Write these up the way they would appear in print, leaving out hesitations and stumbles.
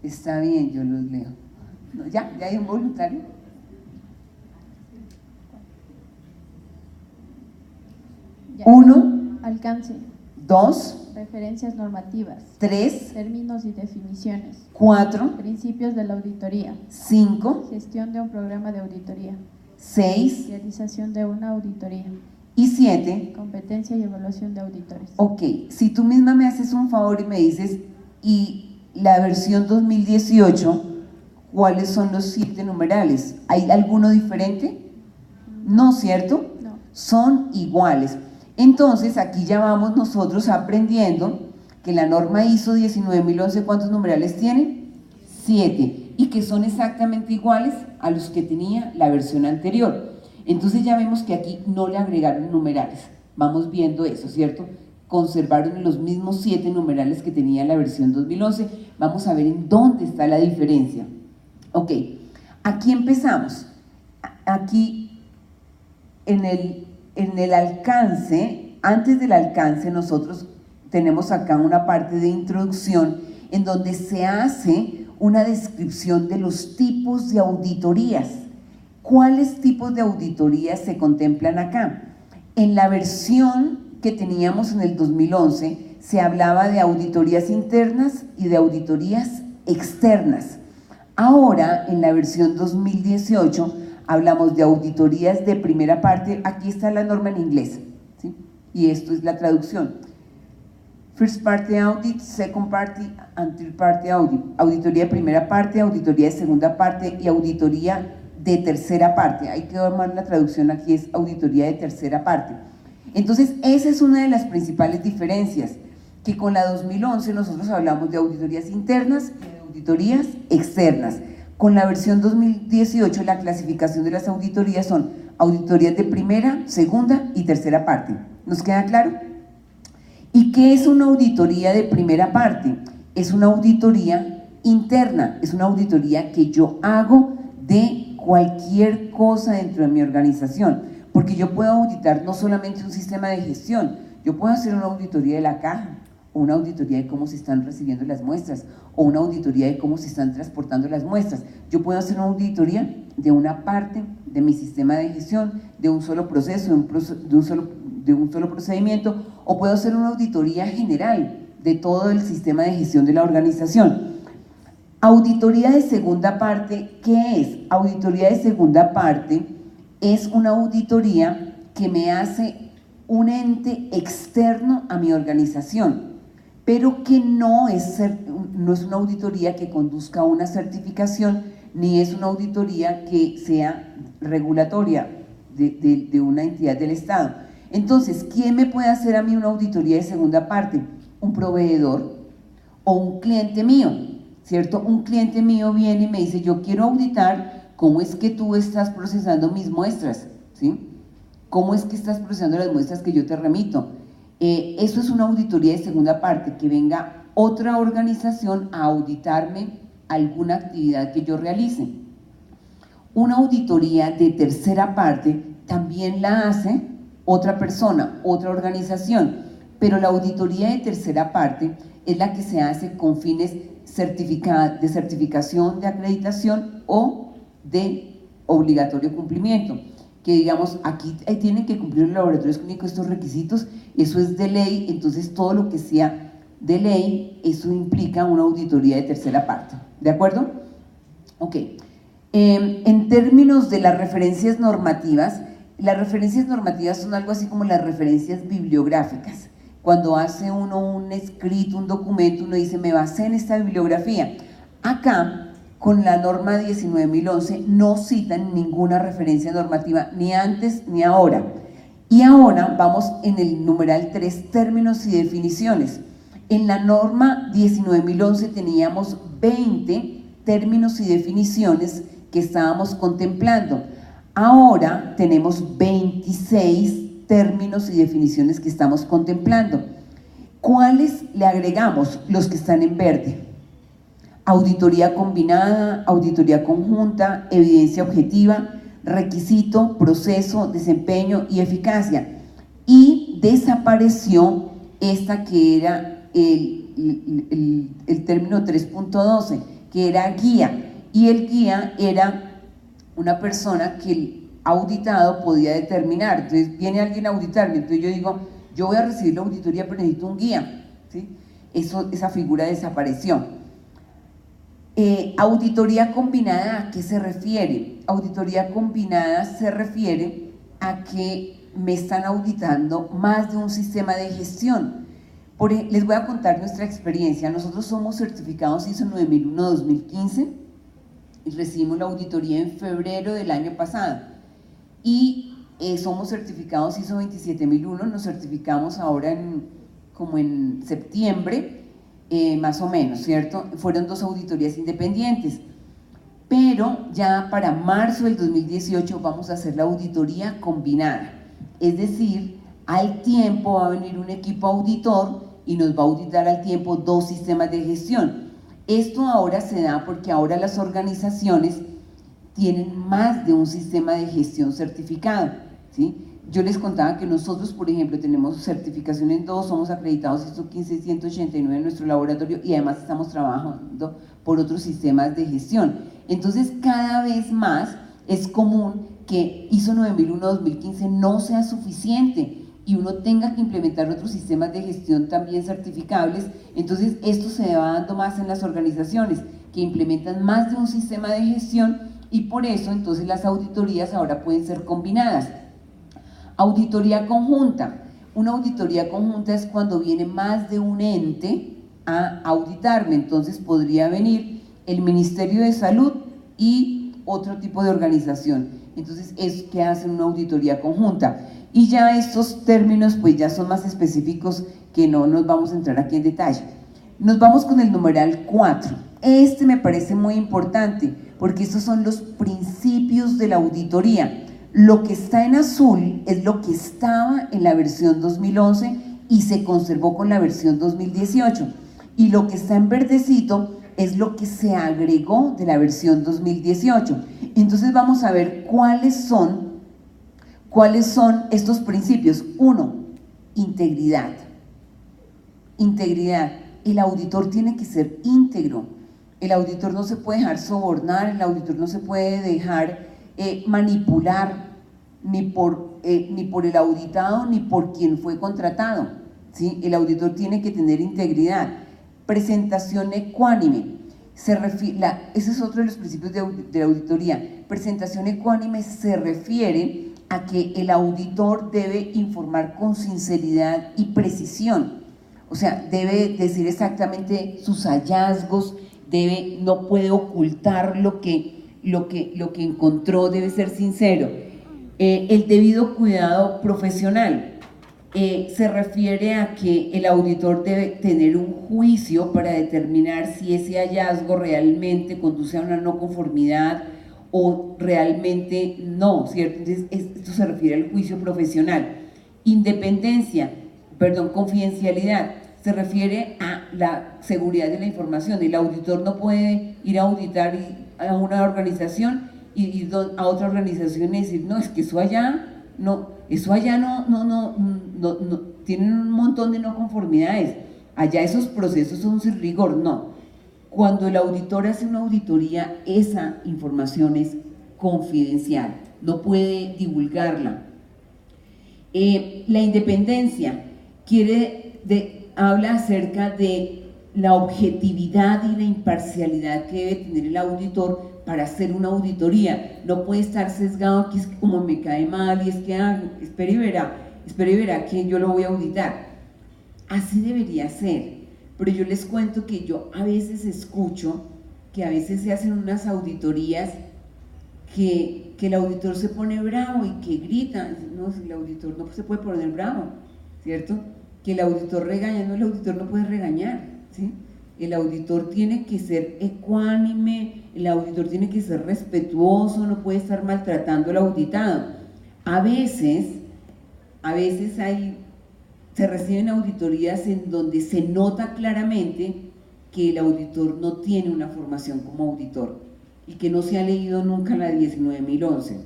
Está bien, yo los leo. No, ya hay un voluntario. Ya. 1, Alcance. 2, Referencias normativas. 3, Términos y definiciones. 4, Principios de la auditoría. 5, Gestión de un programa de auditoría. 6 Realización de una auditoría. y 7. Competencia y evaluación de auditores. Ok, si tú misma me haces un favor y me dices, y la versión 2018, ¿cuáles son los 7 numerales? ¿Hay alguno diferente? No, ¿cierto? No. Son iguales. Entonces, aquí ya vamos nosotros aprendiendo que la norma ISO 19011, ¿cuántos numerales tiene? 7, y que son exactamente iguales a los que tenía la versión anterior. Entonces ya vemos que aquí no le agregaron numerales. Vamos viendo eso, ¿cierto? Conservaron los mismos 7 numerales que tenía la versión 2011. Vamos a ver en dónde está la diferencia. Ok, aquí empezamos. Aquí en el alcance, antes del alcance, nosotros tenemos acá una parte de introducción en donde se hace una descripción de los tipos de auditorías. ¿Cuáles tipos de auditorías se contemplan acá? En la versión que teníamos en el 2011 se hablaba de auditorías internas y de auditorías externas. Ahora, en la versión 2018, hablamos de auditorías de primera parte. Aquí está la norma en inglés, ¿sí? Y esto es la traducción. First Party Audit, Second Party and Third Party Audit. Auditoría de primera parte, auditoría de segunda parte y auditoría de tercera parte. Hay que tomar la traducción aquí, es auditoría de tercera parte. Entonces, esa es una de las principales diferencias, que con la 2011 nosotros hablamos de auditorías internas y de auditorías externas. Con la versión 2018, la clasificación de las auditorías son auditorías de primera, segunda y tercera parte. ¿Nos queda claro? ¿Y qué es una auditoría de primera parte? Es una auditoría interna, es una auditoría que yo hago de cualquier cosa dentro de mi organización, porque yo puedo auditar no solamente un sistema de gestión, yo puedo hacer una auditoría de la caja, o una auditoría de cómo se están recibiendo las muestras, o una auditoría de cómo se están transportando las muestras. Yo puedo hacer una auditoría de una parte de mi sistema de gestión, de un solo proceso, de un solo procedimiento, o puedo hacer una auditoría general de todo el sistema de gestión de la organización. Auditoría de segunda parte, ¿qué es? Auditoría de segunda parte es una auditoría que me hace un ente externo a mi organización, pero que no es una auditoría que conduzca a una certificación, ni es una auditoría que sea regulatoria de una entidad del Estado. Entonces, ¿quién me puede hacer a mí una auditoría de segunda parte? Un proveedor o un cliente mío, ¿cierto? Un cliente mío viene y me dice, yo quiero auditar cómo es que tú estás procesando mis muestras, ¿sí? ¿Cómo es que estás procesando las muestras que yo te remito? Eso es una auditoría de segunda parte, que venga otra organización a auditarme alguna actividad que yo realice. Una auditoría de tercera parte también la hace otra persona, otra organización, pero la auditoría de tercera parte es la que se hace con fines de certificación, de acreditación o de obligatorio cumplimiento, que digamos, aquí tienen que cumplir los laboratorios clínicos estos requisitos, eso es de ley. Entonces todo lo que sea de ley, eso implica una auditoría de tercera parte, ¿de acuerdo? Ok, en términos de las referencias normativas son algo así como las referencias bibliográficas. Cuando hace uno un escrito, un documento, uno dice, me basé en esta bibliografía. Acá, con la norma 19011, no citan ninguna referencia normativa, ni antes ni ahora. Y ahora vamos en el numeral 3, términos y definiciones. En la norma 19011 teníamos 20 términos y definiciones que estábamos contemplando. Ahora tenemos 26 términos y definiciones que estamos contemplando. ¿Cuáles le agregamos? Los que están en verde. Auditoría combinada, auditoría conjunta, evidencia objetiva, requisito, proceso, desempeño y eficacia. Y desapareció esta que era el término 3.12, que era guía, y el guía era una persona que el auditado podía determinar. Entonces viene alguien a auditarme, entonces yo digo, yo voy a recibir la auditoría pero necesito un guía, ¿sí? Esa figura desapareció. Auditoría combinada, ¿a qué se refiere? Auditoría combinada se refiere a que me están auditando más de un sistema de gestión. Les voy a contar nuestra experiencia. Nosotros somos certificados ISO 9001-2015 y recibimos la auditoría en febrero del año pasado. Y somos certificados ISO 27001, nos certificamos ahora como en septiembre, más o menos, ¿cierto? Fueron 2 auditorías independientes. Pero ya para marzo del 2018 vamos a hacer la auditoría combinada. Es decir, al tiempo va a venir un equipo auditor y nos va a auditar al tiempo 2 sistemas de gestión. Esto ahora se da porque ahora las organizaciones tienen más de un sistema de gestión certificado, ¿sí? Yo les contaba que nosotros, por ejemplo, tenemos certificación en 2, somos acreditados ISO 15189 en nuestro laboratorio y además estamos trabajando por otros sistemas de gestión. Entonces, cada vez más es común que ISO 9001-2015 no sea suficiente y uno tenga que implementar otros sistemas de gestión también certificables. Entonces esto se va dando más en las organizaciones que implementan más de un sistema de gestión y por eso entonces las auditorías ahora pueden ser combinadas. Auditoría conjunta. Una auditoría conjunta es cuando viene más de un ente a auditarme, entonces podría venir el Ministerio de Salud y otro tipo de organización. Entonces es que hacen una auditoría conjunta. Y ya estos términos pues ya son más específicos que no nos vamos a entrar aquí en detalle. Nos vamos con el numeral 4. Este me parece muy importante porque estos son los principios de la auditoría. Lo que está en azul es lo que estaba en la versión 2011 y se conservó con la versión 2018. Y lo que está en verdecito es lo que se agregó de la versión 2018. Entonces vamos a ver cuáles son estos principios. 1. Integridad. Integridad. El auditor tiene que ser íntegro. El auditor no se puede dejar sobornar, el auditor no se puede dejar manipular ni por el auditado ni por quien fue contratado, ¿sí? El auditor tiene que tener integridad. Presentación ecuánime. Ese es otro de los principios de auditoría. Presentación ecuánime se refiere a que el auditor debe informar con sinceridad y precisión, o sea, debe decir exactamente sus hallazgos, no puede ocultar lo que encontró, debe ser sincero. El debido cuidado profesional se refiere a que el auditor debe tener un juicio para determinar si ese hallazgo realmente conduce a una no conformidad o realmente no, ¿cierto? Entonces, esto se refiere al juicio profesional. Confidencialidad, se refiere a la seguridad de la información. El auditor no puede ir a auditar a una organización y ir a otra organización y decir, no, es que eso allá no, tienen un montón de no conformidades, allá esos procesos son sin rigor, no. Cuando el auditor hace una auditoría, esa información es confidencial, no puede divulgarla. La independencia habla acerca de la objetividad y la imparcialidad que debe tener el auditor para hacer una auditoría. No puede estar sesgado, aquí es como me cae mal y es que espere y verá quién yo lo voy a auditar. Así debería ser. Pero yo les cuento que yo a veces escucho que a veces se hacen unas auditorías que el auditor se pone bravo y que grita. No, el auditor no se puede poner bravo, ¿cierto? Que el auditor regaña, no, el auditor no puede regañar, ¿sí? El auditor tiene que ser ecuánime, el auditor tiene que ser respetuoso, no puede estar maltratando al auditado. A veces se reciben auditorías en donde se nota claramente que el auditor no tiene una formación como auditor y que no se ha leído nunca la 19011.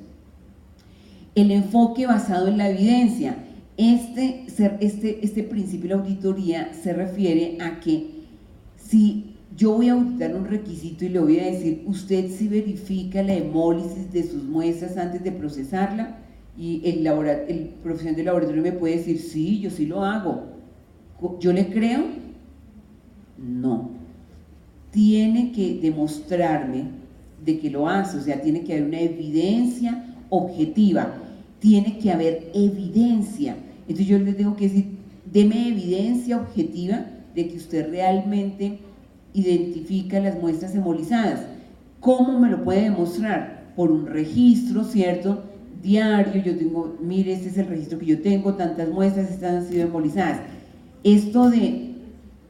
El enfoque basado en la evidencia. Este principio de la auditoría se refiere a que si yo voy a auditar un requisito y le voy a decir, usted sí verifica la hemólisis de sus muestras antes de procesarla, y el profesional de laboratorio me puede decir, sí, yo sí lo hago. ¿Yo le creo? No. Tiene que demostrarme de que lo hace, o sea, tiene que haber una evidencia objetiva, tiene que haber evidencia. Entonces yo le tengo que decir, deme evidencia objetiva de que usted realmente identifica las muestras hemolizadas. ¿Cómo me lo puede demostrar? Por un registro, ¿cierto? Diario, yo tengo, mire, este es el registro que yo tengo, tantas muestras, estas han sido hemolizadas. Esto de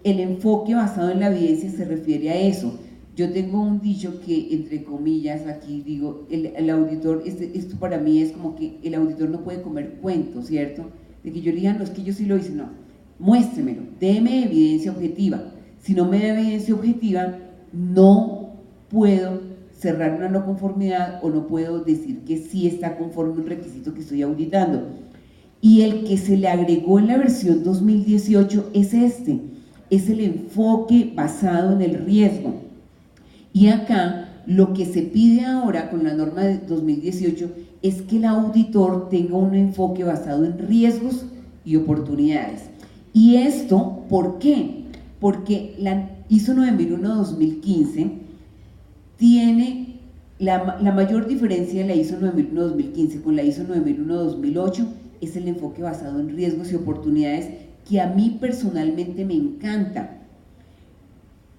el enfoque basado en la evidencia se refiere a eso. Yo tengo un dicho que, entre comillas, aquí digo, el auditor, esto para mí es como que el auditor no puede comer cuentos, ¿cierto? De que yo le diga, no, es que yo sí lo hice, no, muéstremelo, déme evidencia objetiva. Si no me da evidencia objetiva, no puedo cerrar una no conformidad o no puedo decir que sí está conforme un requisito que estoy auditando. Y el que se le agregó en la versión 2018 es este, es el enfoque basado en el riesgo. Y acá lo que se pide ahora con la norma de 2018 es que el auditor tenga un enfoque basado en riesgos y oportunidades. ¿Y esto por qué? Porque la ISO 9001-2015 tiene la mayor diferencia de la ISO 9001-2015 con la ISO 9001-2008 es el enfoque basado en riesgos y oportunidades, que a mí personalmente me encanta.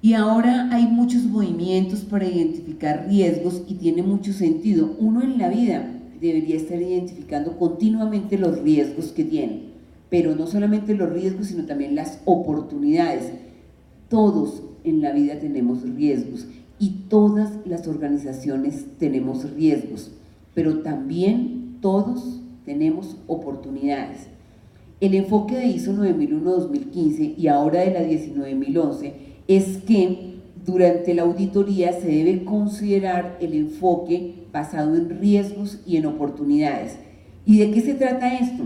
Y ahora hay muchos movimientos para identificar riesgos y tiene mucho sentido. Uno en la vida debería estar identificando continuamente los riesgos que tiene, pero no solamente los riesgos, sino también las oportunidades. Todos en la vida tenemos riesgos y todas las organizaciones tenemos riesgos, pero también todos tenemos oportunidades. El enfoque de ISO 9001-2015 y ahora de la 19011 es que durante la auditoría se debe considerar el enfoque basado en riesgos y en oportunidades. ¿Y de qué se trata esto?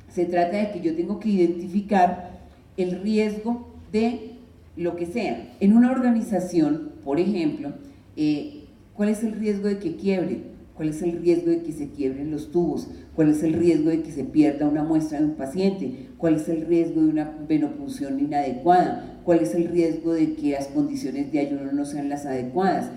Se trata de que yo tengo que identificar el riesgo de lo que sea. En una organización, por ejemplo, ¿cuál es el riesgo de que quiebre? ¿Cuál es el riesgo de que se quiebren los tubos? ¿Cuál es el riesgo de que se pierda una muestra de un paciente? ¿Cuál es el riesgo de una venopunción inadecuada? ¿Cuál es el riesgo de que las condiciones de ayuno no sean las adecuadas?